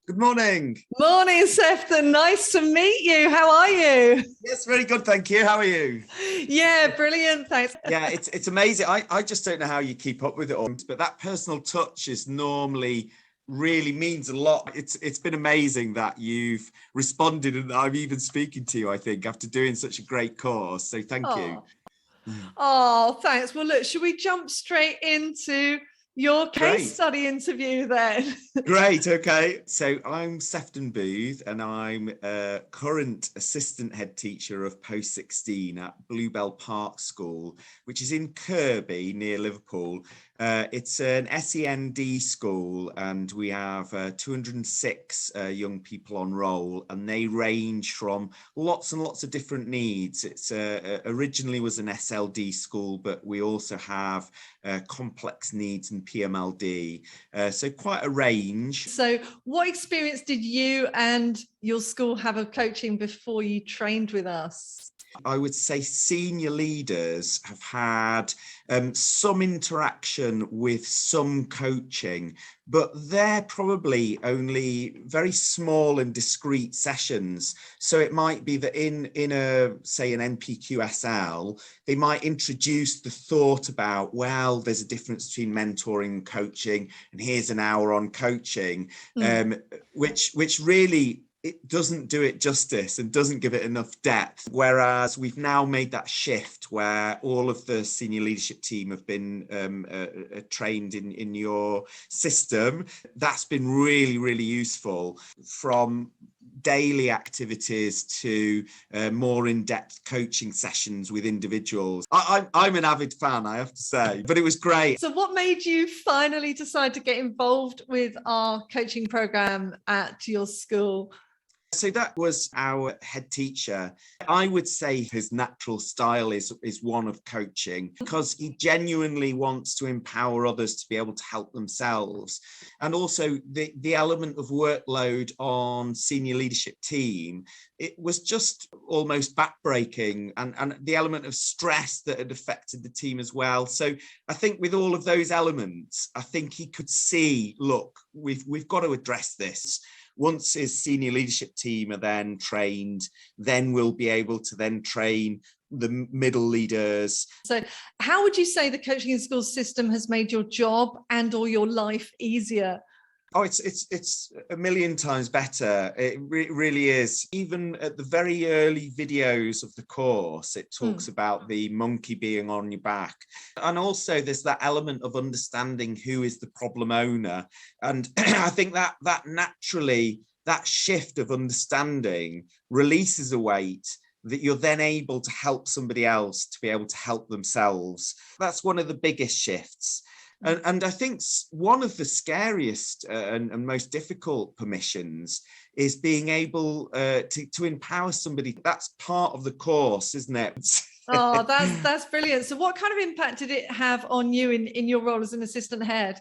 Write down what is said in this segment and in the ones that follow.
Good morning. Morning, Sefton. Nice to meet you. How are you? Yes, very good, thank you. How are you? Yeah, brilliant. Thanks. Yeah, it's amazing. I just don't know how you keep up with it all, but that personal touch is normally really means a lot. It's been amazing that you've responded and I'm even speaking to you, I think, after doing such a great course. So thank you. Oh, oh, thanks. Well, look, should we jump straight into your case Great. study interview then? Great. Okay. So I'm Sefton Booth and I'm a current assistant head teacher of post 16 at Bluebell Park School, which is in Kirby near Liverpool. It's an SEND school and we have 206 young people on roll, and they range from lots and lots of different needs. It's originally was an SLD school, but we also have complex needs and PMLD. So quite a range. So, what experience did you and your school have of coaching before you trained with us? I would say senior leaders have had some interaction with some coaching, but they're probably only very small and discrete sessions. So it might be that in a, say, an NPQSL, they might introduce the thought about, well, there's a difference between mentoring and coaching, and here's an hour on coaching, which really, it doesn't do it justice and doesn't give it enough depth. Whereas we've now made that shift where all of the senior leadership team have been trained in your system. That's been really, really useful, from daily activities to more in-depth coaching sessions with individuals. I'm an avid fan, I have to say, but it was great. So what made you finally decide to get involved with our coaching program at your school? So that was our head teacher. I would say his natural style is one of coaching, because he genuinely wants to empower others to be able to help themselves. And also the element of workload on senior leadership team, it was just almost backbreaking, and the element of stress that had affected the team as well. So I think with all of those elements, I think he could see, look, we've got to address this. Once his senior leadership team are then trained, then we'll be able to then train the middle leaders. So how would you say the coaching in school system has made your job and or your life easier? Oh, it's a million times better. It really is. Even at the very early videos of the course, it talks about the monkey being on your back. And also there's that element of understanding who is the problem owner. And I think that naturally, that shift of understanding releases a weight that you're then able to help somebody else to be able to help themselves. That's one of the biggest shifts. And I think one of the scariest and most difficult permissions is being able to empower somebody. That's part of the course, isn't it? Oh, that's brilliant. So what kind of impact did it have on you in your role as an assistant head?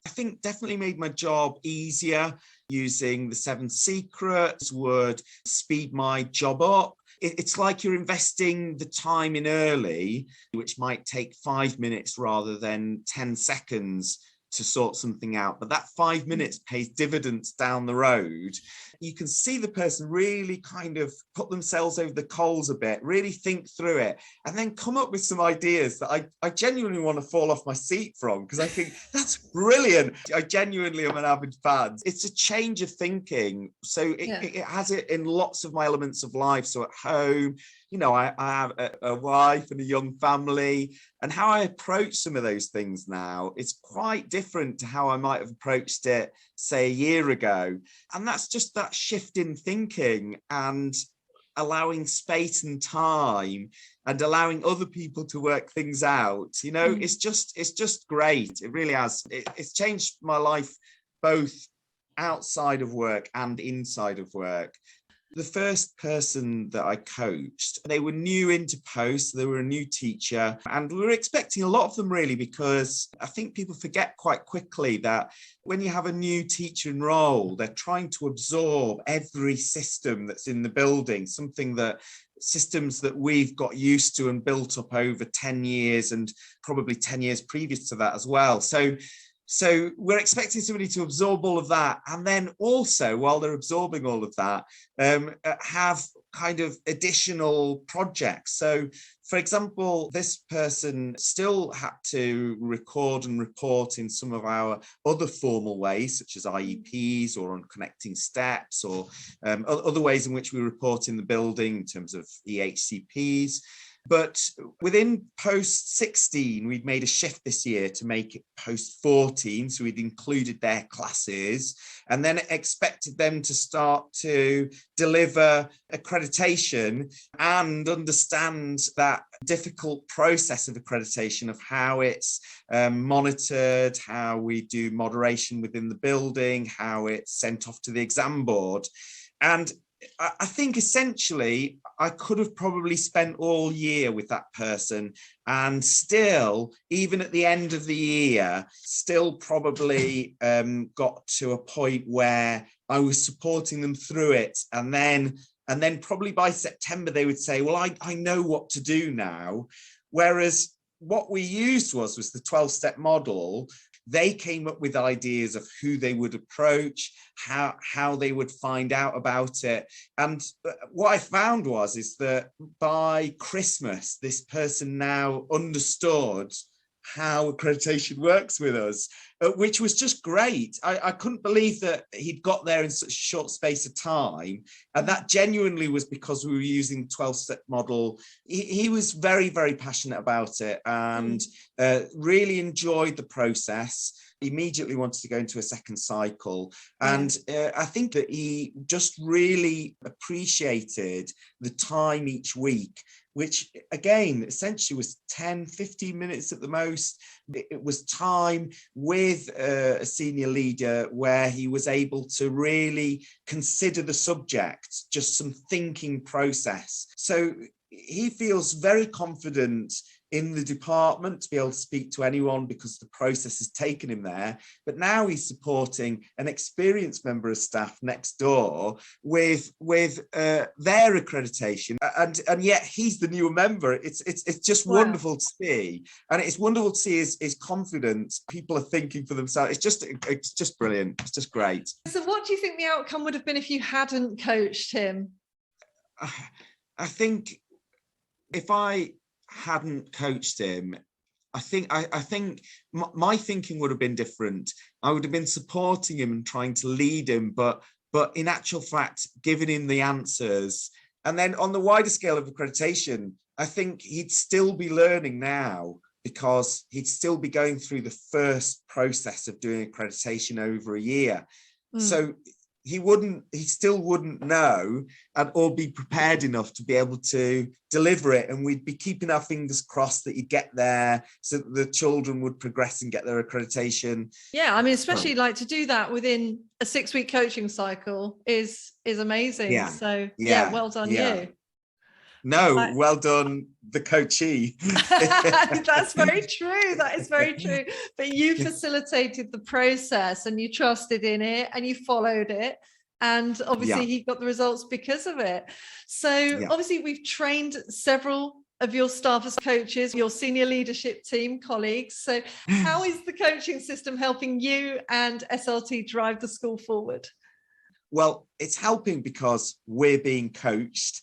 I think definitely made my job easier. Using the 7 secrets would speed my job up. It's like you're investing the time in early, which might take 5 minutes rather than 10 seconds to sort something out. But that 5 minutes pays dividends down the road. You can see the person really kind of put themselves over the coals a bit, really think through it, and then come up with some ideas that I genuinely want to fall off my seat from, because I think that's brilliant. I genuinely am an avid fan. It's a change of thinking. So it has it in lots of my elements of life. So at home, you know, I have a wife and a young family, and how I approach some of those things now, it's quite different to how I might have approached it, say, a year ago. And that's just that shift in thinking and allowing space and time and allowing other people to work things out. You know, it's just great. It really has. It's changed my life, both outside of work and inside of work. The first person that I coached, they were new into post, they were a new teacher, and we were expecting a lot of them, really, because I think people forget quite quickly that when you have a new teacher in role, they're trying to absorb every system that's in the building, systems that we've got used to and built up over 10 years and probably 10 years previous to that as well. So So we're expecting somebody to absorb all of that, and then also, while they're absorbing all of that, have kind of additional projects. So, for example, this person still had to record and report in some of our other formal ways, such as IEPs or on connecting steps, or other ways in which we report in the building in terms of EHCPs. But within post 16, we'd made a shift this year to make it post 14. So we'd included their classes and then expected them to start to deliver accreditation and understand that difficult process of accreditation, of how it's monitored, how we do moderation within the building, how it's sent off to the exam board. And I think essentially I could have probably spent all year with that person, and still, even at the end of the year, still probably got to a point where I was supporting them through it. And then probably by September, they would say, well, I know what to do now. Whereas what we used was the 12-step model. They came up with ideas of who they would approach, how they would find out about it. And what I found is that by Christmas, this person now understood how accreditation works with us, which was just great. I couldn't believe that he'd got there in such a short space of time. And that genuinely was because we were using the 12-step model. He was very, very passionate about it and really enjoyed the process. Immediately wanted to go into a second cycle. And I think that he just really appreciated the time each week, which again, essentially was 10, 15 minutes at the most. It was time with a senior leader where he was able to really consider the subject, just some thinking process. So he feels very confident in the department to be able to speak to anyone because the process has taken him there. But now he's supporting an experienced member of staff next door with their accreditation, and yet he's the newer member. It's just wonderful to see, and it's wonderful to see his confidence. People are thinking for themselves. It's just brilliant. It's just great. So, what do you think the outcome would have been if you hadn't coached him? I think if I hadn't coached him, I think my thinking would have been different. I would have been supporting him and trying to lead him, but in actual fact, giving him the answers. And then on the wider scale of accreditation, I think he'd still be learning now, because he'd still be going through the first process of doing accreditation over a year. So he still wouldn't know or be prepared enough to be able to deliver it. And we'd be keeping our fingers crossed that he'd get there so that the children would progress and get their accreditation. Yeah, I mean, especially like to do that within a 6-week coaching cycle is amazing. Yeah. So well done you. No, well done, the coachee. That's very true. That is very true. But you facilitated the process and you trusted in it and you followed it. And obviously he got the results because of it. So obviously we've trained several of your staff as coaches, your senior leadership team colleagues. So how is the coaching system helping you and SLT drive the school forward? Well, it's helping because we're being coached.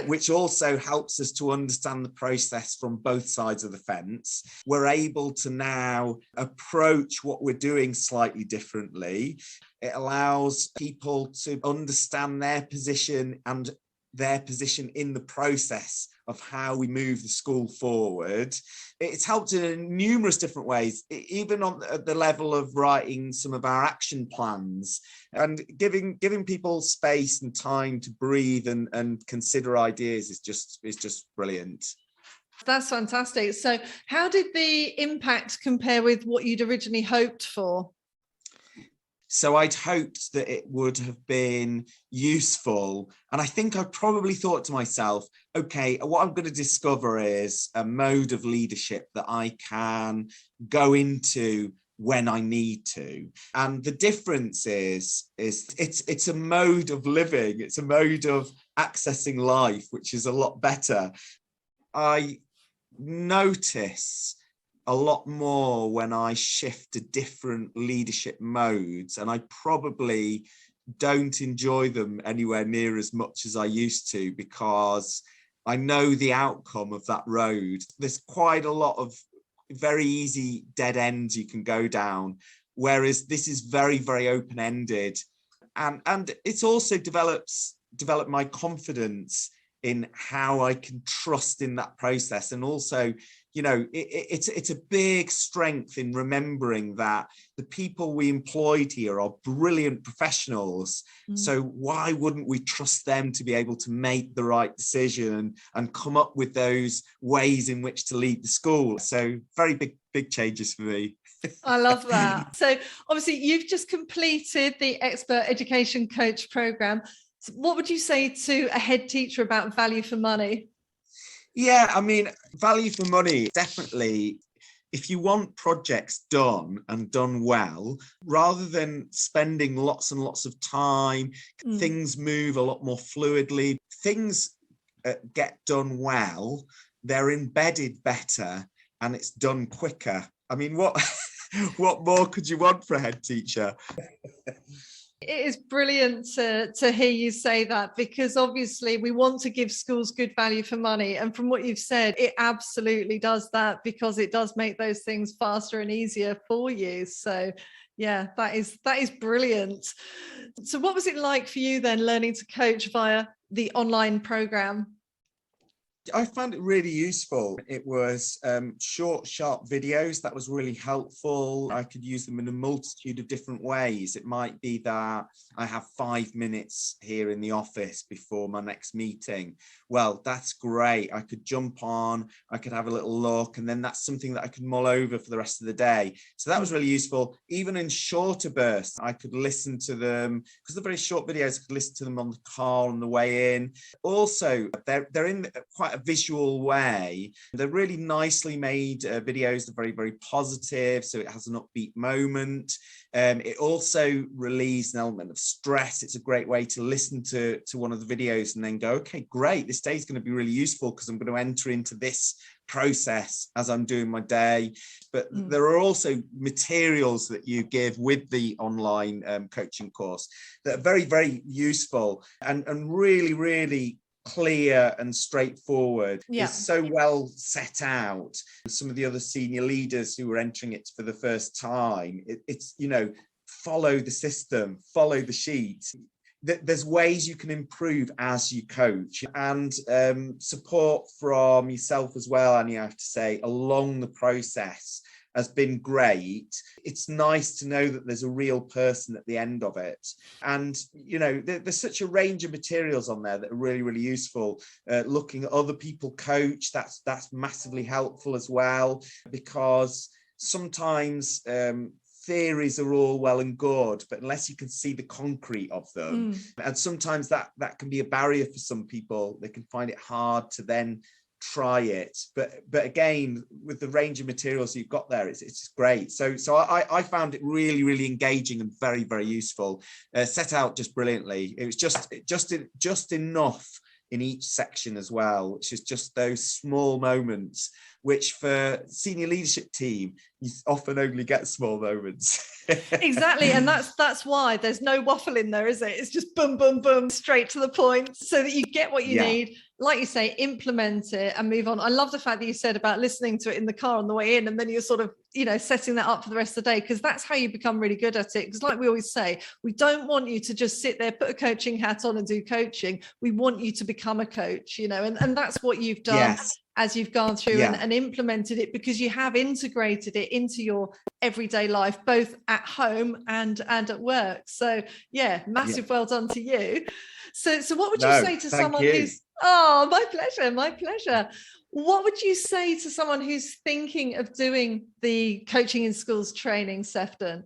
Which also helps us to understand the process from both sides of the fence. We're able to now approach what we're doing slightly differently. It allows people to understand their position and their position in the process of how we move the school forward. It's helped in numerous different ways, even on the level of writing some of our action plans and giving people space and time to breathe and consider ideas is just brilliant. That's fantastic. So how did the impact compare with what you'd originally hoped for? So I'd hoped that it would have been useful. And I think I probably thought to myself, okay, what I'm going to discover is a mode of leadership that I can go into when I need to. And the difference is it's a mode of living. It's a mode of accessing life, which is a lot better. I notice a lot more when I shift to different leadership modes, and I probably don't enjoy them anywhere near as much as I used to, because I know the outcome of that road. There's quite a lot of very easy dead ends you can go down, whereas this is very, very open-ended. And it's also developed my confidence in how I can trust in that process. And also, you know, it's a big strength in remembering that the people we employed here are brilliant professionals. So why wouldn't we trust them to be able to make the right decision and come up with those ways in which to lead the school? So very big changes for me. I love that. So obviously you've just completed the Expert Education Coach program. So what would you say to a head teacher about value for money? Yeah, I mean, value for money, definitely. If you want projects done and done well, rather than spending lots and lots of time, things move a lot more fluidly. Things get done well, they're embedded better, and it's done quicker. I mean, what more could you want for a head teacher? It is brilliant to hear you say that, because obviously we want to give schools good value for money. And from what you've said, it absolutely does that, because it does make those things faster and easier for you. So yeah, that is brilliant. So what was it like for you then, learning to coach via the online program? I found it really useful. It was short, sharp videos. That was really helpful. I could use them in a multitude of different ways. It might be that I have 5 minutes here in the office before my next meeting. Well, that's great. I could jump on, I could have a little look, and then that's something that I could mull over for the rest of the day. So that was really useful. Even in shorter bursts, I could listen to them, because they're very short videos. I could listen to them on the car on the way in. Also, they're in quite a visual way. They're really nicely made videos. They're very, very positive, so it has an upbeat moment. It also relieves an element of stress. It's a great way to listen to one of the videos and then go, okay, great, this day is going to be really useful because I'm going to enter into this process as I'm doing my day. But there are also materials that you give with the online coaching course that are very, very useful and really, really clear and straightforward. It's so well set out. Some of the other senior leaders who were entering it for the first time, it's, you know, follow the system, follow the sheet. There's ways you can improve as you coach, and support from yourself as well, and you have to say, along the process has been great. It's nice to know that there's a real person at the end of it. And, you know, there's such a range of materials on there that are really, really useful. Looking at other people coach, that's massively helpful as well, because sometimes theories are all well and good, but unless you can see the concrete of them, and sometimes that can be a barrier for some people. They can find it hard to then try it, but again, with the range of materials you've got there, it's great. So I found it really, really engaging and very, very useful. Set out just brilliantly. It was just enough in each section as well, which is just those small moments, which for senior leadership team, you often only get small moments. Exactly. And that's why there's no waffle in there, is it? It's just boom, boom, boom, straight to the point, so that you get what you need. Like you say, implement it and move on. I love the fact that you said about listening to it in the car on the way in, and then you're sort of, you know, setting that up for the rest of the day, because that's how you become really good at it. Because like we always say, we don't want you to just sit there, put a coaching hat on and do coaching. We want you to become a coach, you know, and that's what you've done as you've gone through and implemented it, because you have integrated it into your everyday life, both at home and at work. So yeah, massive well done to you. So what would you say to someone who's, oh, my pleasure. What would you say to someone who's thinking of doing the coaching in schools training, Sefton?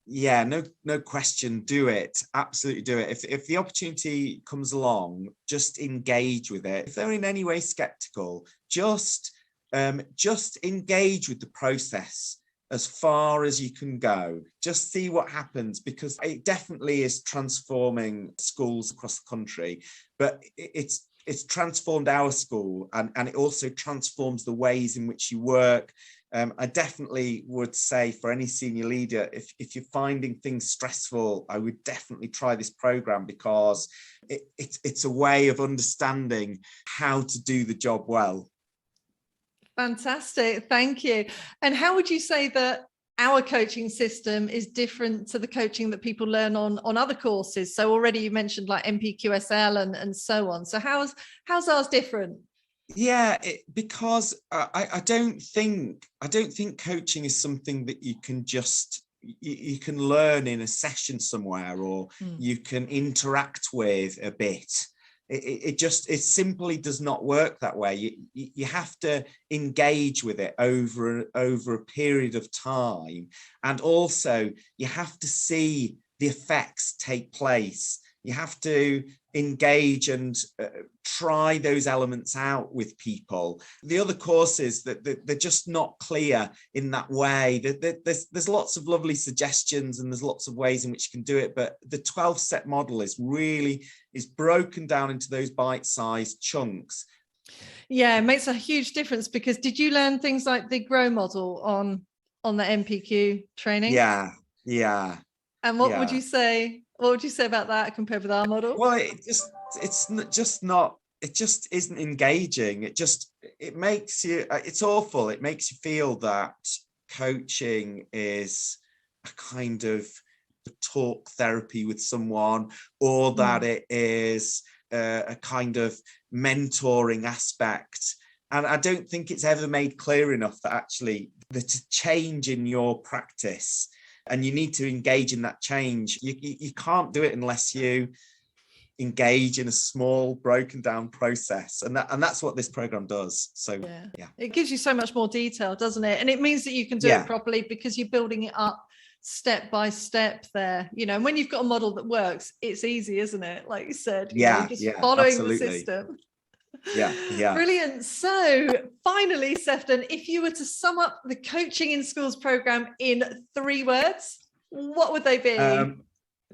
Yeah, no question. Do it. Absolutely do it. If the opportunity comes along, just engage with it. If they're in any way skeptical, just engage with the process as far as you can go. Just see what happens, because it definitely is transforming schools across the country, but it's transformed our school, and it also transforms the ways in which you work. I definitely would say for any senior leader, if you're finding things stressful, I would definitely try this program, because it's a way of understanding how to do the job well. Fantastic. Thank you. And how would you say that our coaching system is different to the coaching that people learn on other courses? So already you mentioned like NPQSL and so on. So how's ours different? Yeah, because I don't think coaching is something that you can just you can learn in a session somewhere, or you can interact with a bit. It simply does not work that way. You have to engage with it over a period of time, and also you have to see the effects take place. You have to engage and try those elements out with people. The other courses that they're just not clear in that way. There's lots of lovely suggestions and there's lots of ways in which you can do it, but the 12-step model is broken down into those bite-sized chunks. Yeah, it makes a huge difference, because did you learn things like the GROW model on the NPQ training? Yeah. And what would you say? What would you say about that compared with our model? Well, it just isn't engaging. It makes you, it's awful. It makes you feel that coaching is a kind of talk therapy with someone, or that it is a kind of mentoring aspect. And I don't think it's ever made clear enough that actually there's a change in your practice, and you need to engage in that change. You can't do it unless you engage in a small, broken down process, and that's what this program does. So yeah, it gives you so much more detail, doesn't it? And it means that you can do it properly, because you're building it up step by step there. And when you've got a model that works, it's easy, isn't it? Like you said, just following absolutely. the system. Yeah. Brilliant. So finally, Sefton, if you were to sum up the Coaching in Schools program in 3 words, what would they be?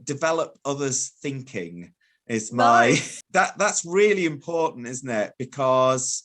Develop others' thinking is nice. That's really important, isn't it? Because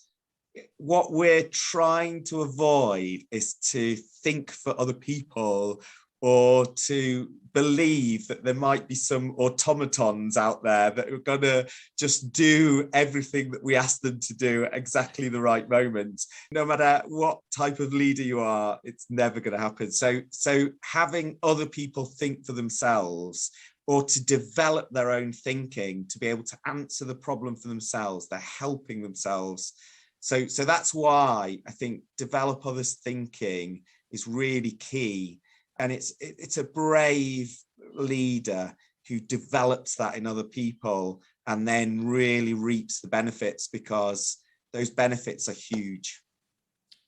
what we're trying to avoid is to think for other people, or to believe that there might be some automatons out there that are going to just do everything that we ask them to do at exactly the right moment. No matter what type of leader you are, it's never going to happen. So having other people think for themselves, or to develop their own thinking, to be able to answer the problem for themselves, they're helping themselves. So that's why I think develop others' thinking is really key. And it's a brave leader who develops that in other people, and then really reaps the benefits, because those benefits are huge.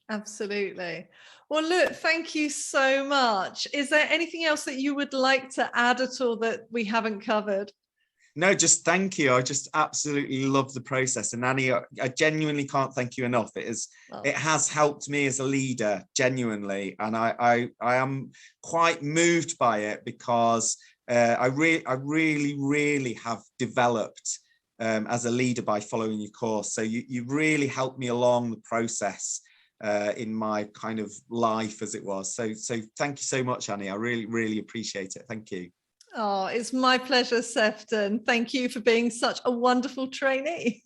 Absolutely. Well, look, thank you so much. Is there anything else that you would like to add at all that we haven't covered? No, just thank you. I just absolutely love the process. And Annie, I genuinely can't thank you enough. It has helped me as a leader, genuinely. And I am quite moved by it, because I really have developed as a leader by following your course. So you really helped me along the process in my kind of life, as it was. So thank you so much, Annie. I really appreciate it. Thank you. Oh, it's my pleasure, Sefton. Thank you for being such a wonderful trainee.